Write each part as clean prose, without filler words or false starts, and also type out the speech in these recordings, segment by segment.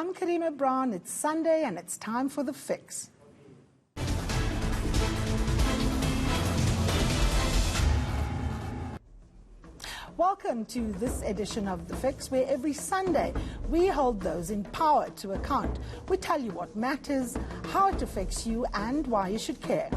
I'm Karima Brown. It's Sunday and it's time for The Fix. Welcome to this edition of The Fix, where every Sunday we hold those in power to account. We tell you what matters, how it affects you, and why you should care.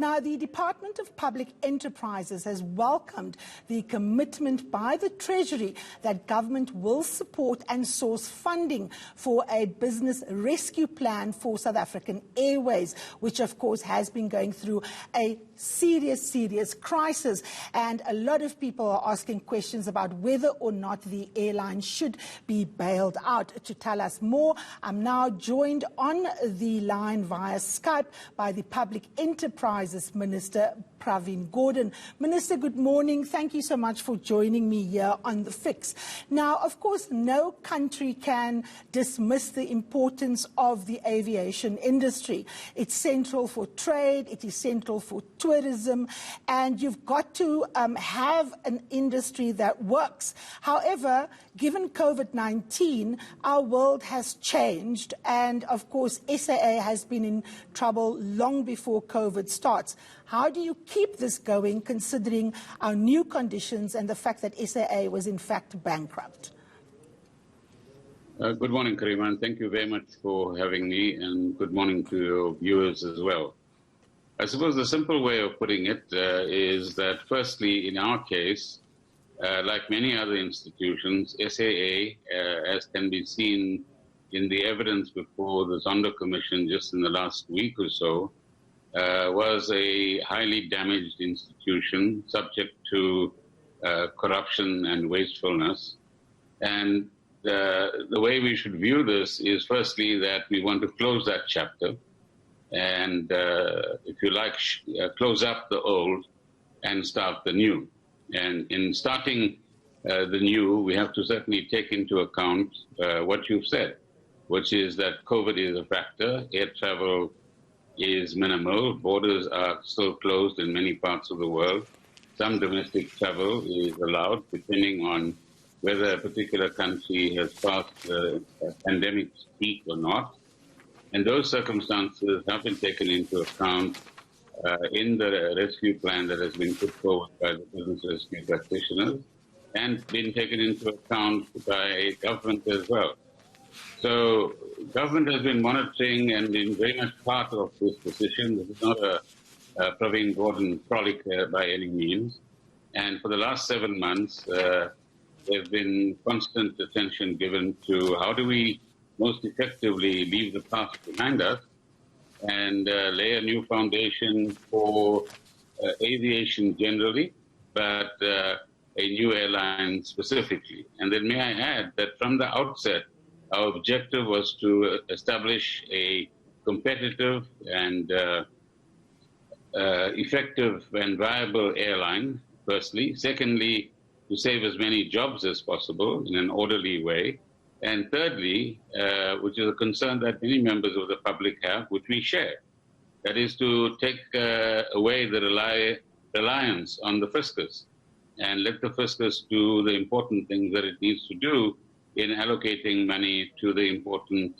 Now, the Department of Public Enterprises has welcomed the commitment by the Treasury that government will support and source funding for a business rescue plan for South African Airways, which of course has been going through a serious crisis. And a lot of people are asking questions about whether or not the airline should be bailed out. To tell us more, I'm now joined on the line via Skype by the Public Enterprises Minister, Pravin Gordhan. Minister, good morning. Thank you so much for joining me here on The Fix. Now, of course, no country can dismiss the importance of the aviation industry. It's central for trade, it is central for tourism, and you've got to have an industry that works. However, given COVID-19, our world has changed, and of course, SAA has been in trouble long before COVID starts. How do you keep this going, considering our new conditions and the fact that SAA was in fact bankrupt? Good morning, Karima, and thank you very much for having me, and good morning to your viewers as well. I suppose the simple way of putting it is that, firstly, in our case, like many other institutions, SAA, as can be seen in the evidence before the Zondo Commission just in the last week or so, was a highly damaged institution subject to corruption and wastefulness. And the way we should view this is, firstly, that we want to close that chapter and, if you like, close up the old and start the new. And in starting the new, we have to certainly take into account what you've said, which is that COVID is a factor, air travel is minimal, borders are still closed in many parts of the world. Some domestic travel is allowed, depending on whether a particular country has passed the pandemic peak or not. And those circumstances have been taken into account in the rescue plan that has been put forward by the business rescue practitioners and been taken into account by government as well. So government has been monitoring and been very much part of this decision. This is not a Pravin Gordhan frolic by any means. And for the last 7 months, there's been constant attention given to how do we most effectively leave the past behind us and lay a new foundation for aviation generally, but a new airline specifically. And then may I add that from the outset, our objective was to establish a competitive and effective and viable airline, firstly. Secondly, to save as many jobs as possible in an orderly way. And thirdly, which is a concern that many members of the public have, which we share, that is to take away the reliance on the fiscus and let the fiscus do the important things that it needs to do in allocating money to the important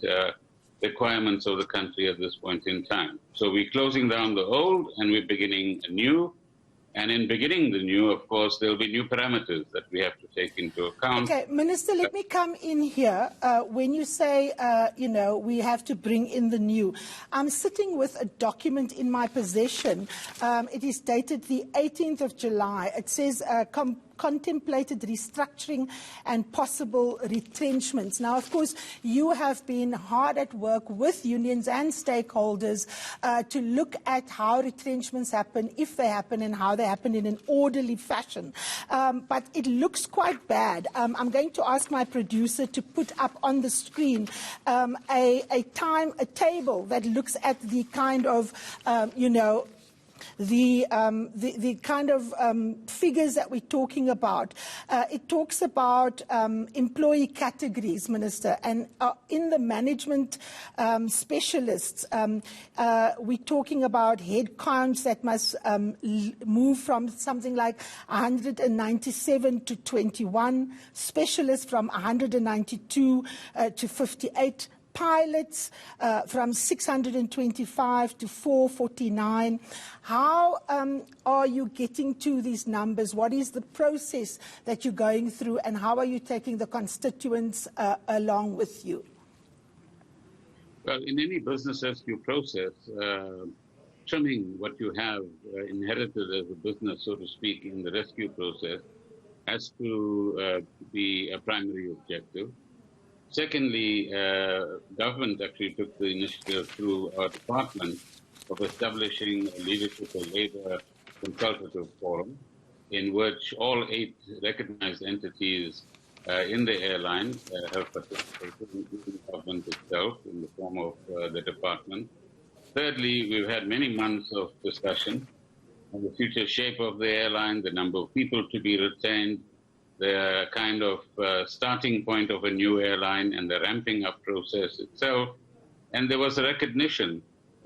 requirements of the country at this point in time. So we're closing down the old and we're beginning a new. And in beginning the new, of course, there'll be new parameters that we have to take into account. Okay, Minister, let me come in here. When you say, we have to bring in the new, I'm sitting with a document in my possession. It is dated the 18th of July. It says contemplated restructuring and possible retrenchments. Now, of course, you have been hard at work with unions and stakeholders to look at how retrenchments happen, if they happen, and how they happen in an orderly fashion. But it looks quite bad. I'm going to ask my producer to put up on the screen a table that looks at the kind of, the kind of figures that we're talking about. It talks about employee categories, Minister, and in the management specialists, we're talking about head counts that must move from something like 197 to 21, specialists from 192 to 58, pilots from 625 to 449. How are you getting to these numbers? What is the process that you're going through, and how are you taking the constituents along with you? Well, in any business rescue process, trimming what you have inherited as a business, so to speak, in the rescue process has to be a primary objective. Secondly, government actually took the initiative through our department of establishing a leadership of labor consultative forum in which all 8 recognized entities in the airline have participated, including the government itself in the form of the department. Thirdly, we've had many months of discussion on the future shape of the airline, the number of people to be retained, the kind of starting point of a new airline and the ramping up process itself. And there was a recognition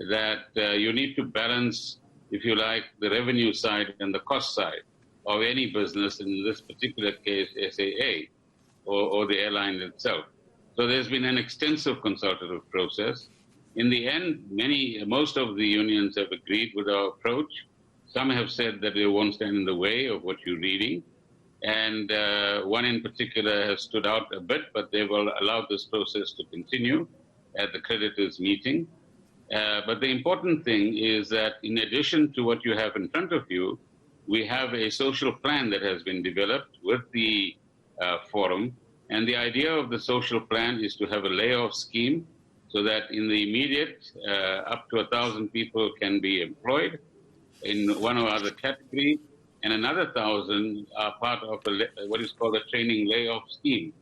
that you need to balance, if you like, the revenue side and the cost side of any business, in this particular case, SAA, or the airline itself. So there's been an extensive consultative process. In the end, most of the unions have agreed with our approach. Some have said that they won't stand in the way of what you're reading. And one in particular has stood out a bit, but they will allow this process to continue at the creditors' meeting. But the important thing is that in addition to what you have in front of you, we have a social plan that has been developed with the forum. And the idea of the social plan is to have a layoff scheme so that in the immediate, up to 1,000 people can be employed in one or other category, and another 1,000 are part of what is called a training layoff scheme,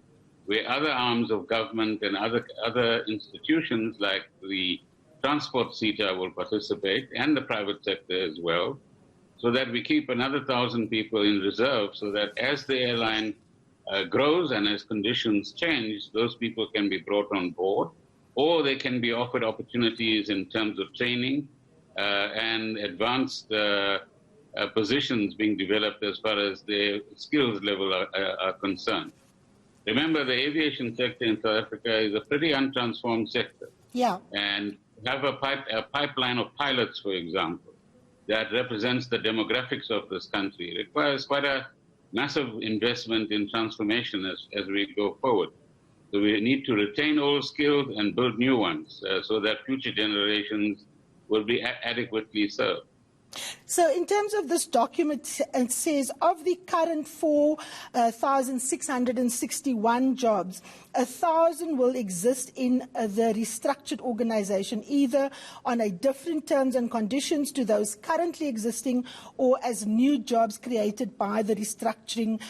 where other arms of government and other institutions like the transport sector will participate, and the private sector as well, so that we keep another 1,000 people in reserve, so that as the airline grows and as conditions change, those people can be brought on board, or they can be offered opportunities in terms of training and advanced positions being developed as far as their skills level are concerned. Remember, the aviation sector in South Africa is a pretty untransformed sector. Yeah. And have a pipeline of pilots, for example, that represents the demographics of this country. It requires quite a massive investment in transformation as we go forward. So we need to retain old skills and build new ones so that future generations will be adequately served. So in terms of this document, it says of the current 4,661 jobs, 1,000 will exist in the restructured organization, either on a different terms and conditions to those currently existing or as new jobs created by the restructuring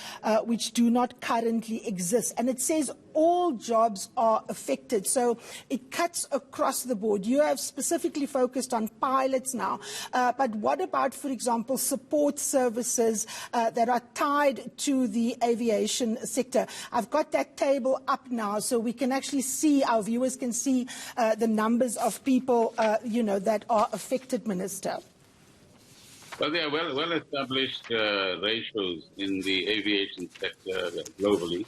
which do not currently exist. And it says all jobs are affected. So it cuts across the board. You have specifically focused on pilots now, but what about, for example, support services that are tied to the aviation sector? I've got that table up now so we can actually see, our viewers can see the numbers of people, that are affected, Minister. Well, there are well-established ratios in the aviation sector globally.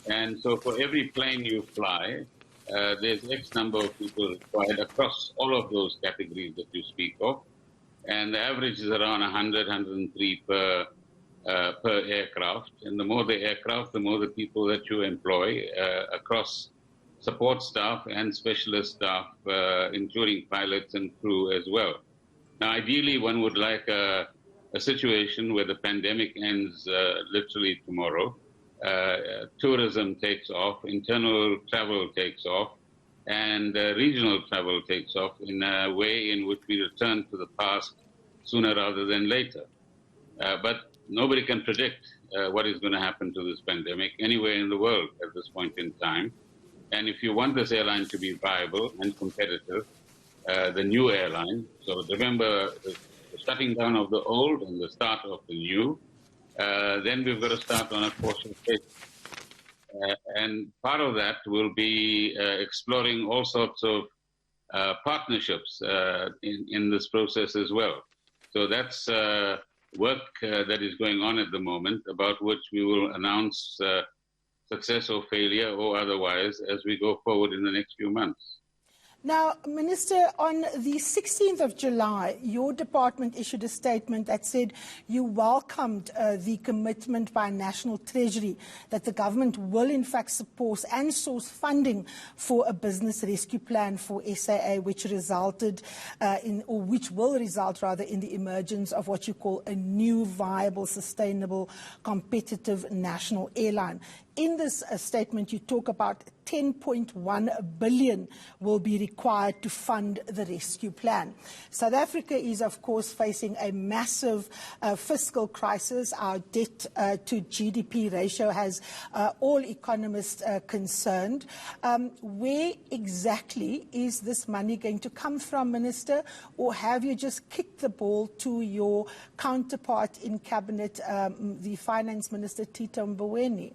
And so for every plane you fly, there's X number of people required across all of those categories that you speak of. And the average is around 100, 103 per aircraft. And the more the aircraft, the more the people that you employ across support staff and specialist staff, including pilots and crew as well. Now, ideally, one would like a situation where the pandemic ends literally tomorrow. Tourism takes off, internal travel takes off, and regional travel takes off in a way in which we return to the past sooner rather than later. But nobody can predict what is going to happen to this pandemic anywhere in the world at this point in time. And if you want this airline to be viable and competitive, the new airline, so remember the shutting down of the old and the start of the new, then we've got to start on a cautious basis. And part of that will be exploring all sorts of partnerships in this process as well. So that's work that is going on at the moment, about which we will announce success or failure or otherwise as we go forward in the next few months. Now, Minister, on the 16th of July, your department issued a statement that said you welcomed the commitment by National Treasury that the government will in fact support and source funding for a business rescue plan for SAA, which resulted which will result rather in the emergence of what you call a new viable, sustainable, competitive national airline. In this statement, you talk about 10.1 billion will be required to fund the rescue plan. South Africa is, of course, facing a massive fiscal crisis. Our debt to GDP ratio has all economists concerned. Where exactly is this money going to come from, Minister? Or have you just kicked the ball to your counterpart in Cabinet, the Finance Minister, Tito Mboweni?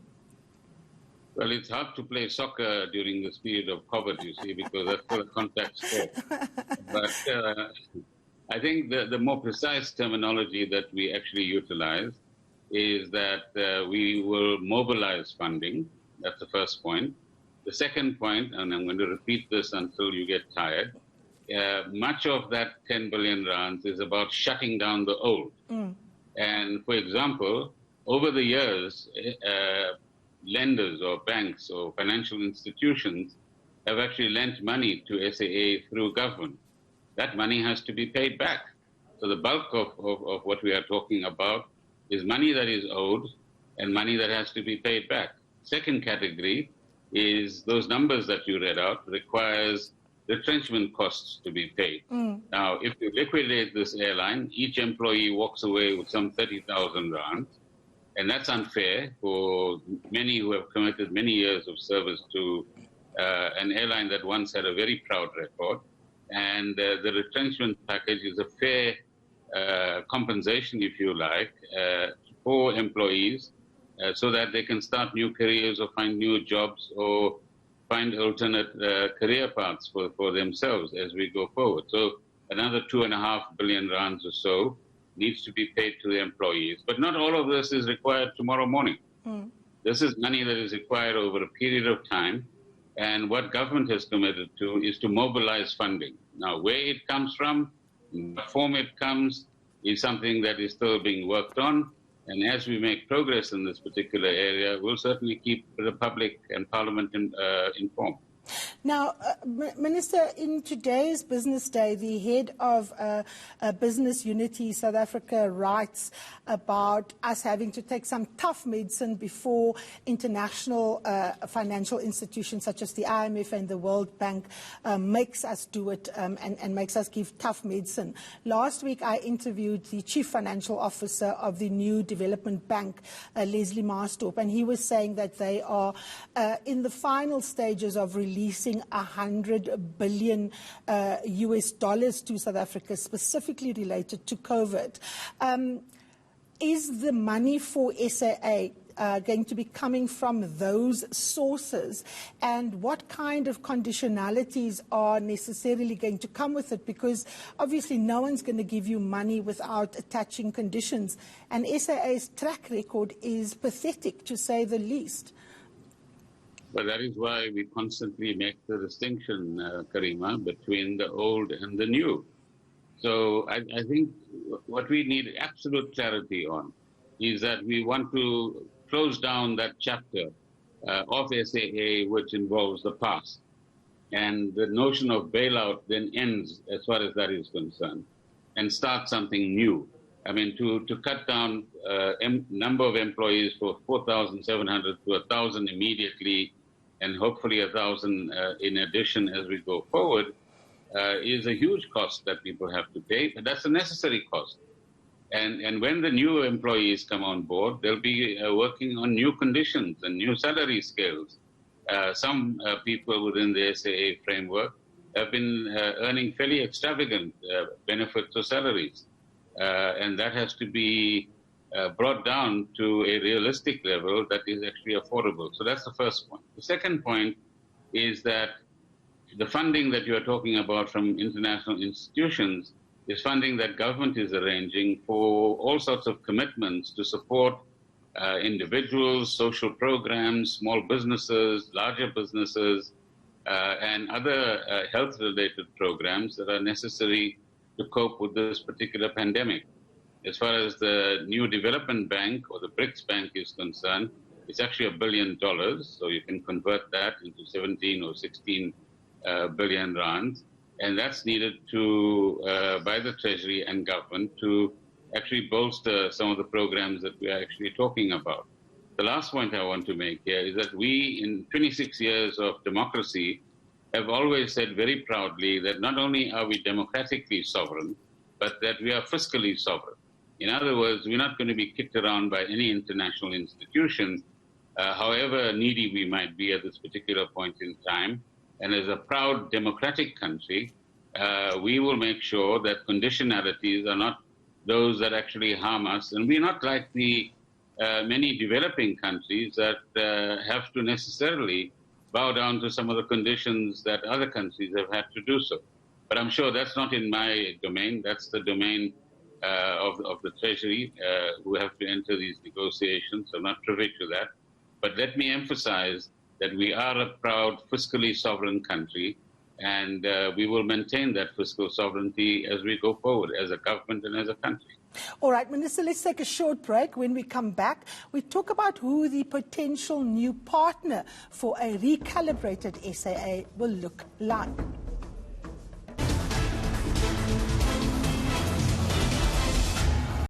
Well, it's hard to play soccer during this period of COVID, you see, because that's still a contact sport. But I think the more precise terminology that we actually utilize is that we will mobilize funding. That's the first point. The second point, and I'm going to repeat this until you get tired, much of that 10 billion rands is about shutting down the old. And, for example, over the years, lenders or banks or financial institutions have actually lent money to SAA through government. That money has to be paid back. So the bulk of what we are talking about is money that is owed and money that has to be paid back. Second category is those numbers that you read out requires retrenchment costs to be paid. Now, if you liquidate this airline, each employee walks away with some 30,000 rands. And that's unfair for many who have committed many years of service to an airline that once had a very proud record. And the retrenchment package is a fair compensation, if you like, for employees so that they can start new careers or find new jobs or find alternate career paths for themselves as we go forward. So another 2.5 billion rands or so needs to be paid to the employees. But not all of this is required tomorrow morning. This is money that is required over a period of time. And what government has committed to is to mobilize funding. Now, where it comes from, in what form it comes, is something that is still being worked on. And as we make progress in this particular area, we'll certainly keep the public and Parliament informed. Now, Minister, in today's Business Day, the head of Business Unity South Africa writes about us having to take some tough medicine before international financial institutions such as the IMF and the World Bank makes us do it and makes us give tough medicine. Last week, I interviewed the Chief Financial Officer of the New Development Bank, Leslie Marstorp, and he was saying that they are in the final stages of releasing $100 billion US dollars to South Africa, specifically related to COVID. Is the money for SAA going to be coming from those sources? And what kind of conditionalities are necessarily going to come with it? Because obviously no one's going to give you money without attaching conditions. And SAA's track record is pathetic, to say the least. But that is why we constantly make the distinction, Karima, between the old and the new. So I think what we need absolute clarity on is that we want to close down that chapter of SAA which involves the past. And the notion of bailout then ends as far as that is concerned and start something new. I mean, to cut down number of employees for 4,700 to 1,000 immediately, and hopefully 1,000 in addition as we go forward, is a huge cost that people have to pay. But that's a necessary cost. And when the new employees come on board, they'll be working on new conditions and new salary scales. Some people within the SAA framework have been earning fairly extravagant benefits or salaries. and that has to be brought down to a realistic level that is actually affordable. So that's the first point. The second point is that the funding that you are talking about from international institutions is funding that government is arranging for all sorts of commitments to support individuals, social programs, small businesses, larger businesses, and other health-related programs that are necessary to cope with this particular pandemic. As far as the New Development Bank or the BRICS Bank is concerned, it's actually $1 billion, so you can convert that into 17 or 16 billion rands, and that's needed to by the Treasury and government to actually bolster some of the programs that we are actually talking about. The last point I want to make here is that we, in 26 years of democracy, have always said very proudly that not only are we democratically sovereign, but that we are fiscally sovereign. In other words, we're not going to be kicked around by any international institution, however needy we might be at this particular point in time. And as a proud democratic country, we will make sure that conditionalities are not those that actually harm us. And we're not like the many developing countries that have to necessarily bow down to some of the conditions that other countries have had to do so. But I'm sure that's not in my domain. That's the domain of the Treasury, who have to enter these negotiations. I'm not privy to that. But let me emphasize that we are a proud, fiscally sovereign country, and we will maintain that fiscal sovereignty as we go forward, as a government and as a country. All right, Minister, let's take a short break. When we come back, we talk about who the potential new partner for a recalibrated SAA will look like.